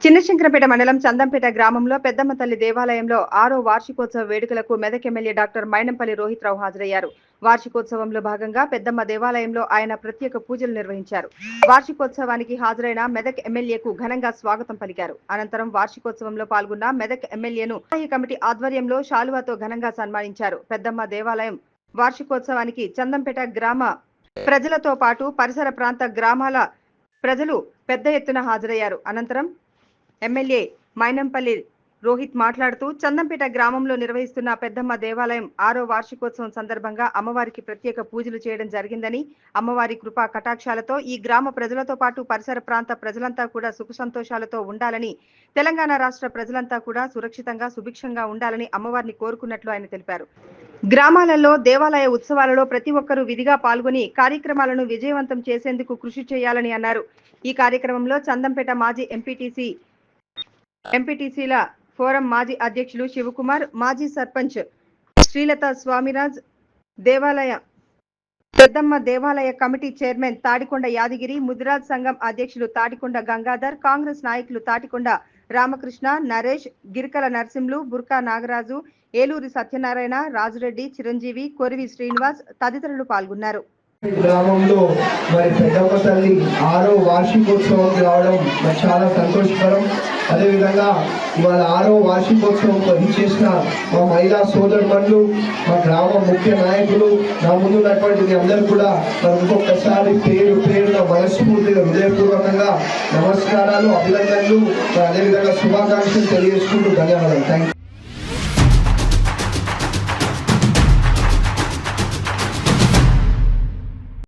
చిన్నశంకరపేట మండలం చందంపేట గ్రామంలో పెద్దమ్మ తల్లి దేవాలయంలో 6వ వార్షికోత్సవ వేడుకలకు మెదక్ ఎమ్మెల్యే డాక్టర్ మైనంపల్లి రోహిత్రావు హాజరయ్యారు. వార్షికోత్సవంలో భాగంగా పెద్దమ్మ దేవాలయంలో ఆయన ప్రత్యేక పూజలు నిర్వహించారు. వార్షికోత్సవానికి హాజరైన మెదక్ ఎమ్మెల్యేకు ఘనంగా స్వాగతం పలికారు. అనంతరం వార్షికోత్సవంలో పాల్గొన్న మెదక్ ఎమ్మెల్యేను స్థాయి కమిటీ ఆధ్వర్యంలో శాలువాతో ఘనంగా సన్మానించారు. పెద్దమ్మ దేవాలయం వార్షికోత్సవానికి చందంపేట గ్రామ ప్రజలతో పాటు పరిసర ప్రాంత గ్రామాల ప్రజలు పెద్ద ఎత్తున హాజరయ్యారు. అనంతరం ఎమ్మెల్యే మైనంపల్లి రోహిత్ మాట్లాడుతూ చందంపేట గ్రామంలో నిర్వహిస్తున్న పెద్దమ్మ దేవాలయం 6వ వార్షికోత్సవం సందర్భంగా అమ్మవారికి ప్రత్యేక పూజలు చేయడం జరిగిందని, అమ్మవారి కృపా కటాక్షాలతో ఈ గ్రామ ప్రజలతో పాటు పరిసర ప్రాంత ప్రజలంతా కూడా సుఖ సంతోషాలతో ఉండాలని, తెలంగాణ రాష్ట్ర ప్రజలంతా కూడా సురక్షితంగా సుభిక్షంగా ఉండాలని అమ్మవారిని కోరుకున్నట్లు ఆయన తెలిపారు. గ్రామాలలో దేవాలయ ఉత్సవాలలో ప్రతి ఒక్కరూ విధిగా పాల్గొని కార్యక్రమాలను విజయవంతం చేసేందుకు కృషి చేయాలని అన్నారు. ఈ కార్యక్రమంలో చందంపేట మాజీ ఎంపీటీసీల ఫోరం మాజీ అధ్యక్షులు శివకుమార్, మాజీ సర్పంచ్ శ్రీలత స్వామిరాజ్, పెద్దమ్మ దేవాలయ కమిటీ చైర్మన్ తాడికొండ యాదగిరి, ముదిరాజ్ సంఘం అధ్యక్షులు తాడికొండ గంగాధర్, కాంగ్రెస్ నాయకులు తాటికొండ రామకృష్ణ, నరేష్, గిరికల నర్సింలు, బుర్కా నాగరాజు, ఏలూరి సత్యనారాయణ, రాజురెడ్డి, చిరంజీవి, కొరివి శ్రీనివాస్ తదితరులు పాల్గొన్నారు. గ్రామంలో మరి పెద్దమ్మ తల్లి 6వ వార్షికోత్సవం రావడం మరి చాలా సంతోషకరం. అదేవిధంగా ఇవాళ 6వ వార్షికోత్సవం ఇచ్చేసిన మా మహిళా సోదరుమణులు, మా గ్రామ ముఖ్య నాయకులు, నా ముందున్నటువంటి మీ అందరూ కూడా మరి ఇంకొకసారి పేరున మనస్ఫూర్తిగా హృదయపూర్వకంగా నమస్కారాలు, అభినందనలు, అదేవిధంగా శుభాకాంక్షలు తెలియజేసుకుంటూ ధన్యవాదాలు. Thank you.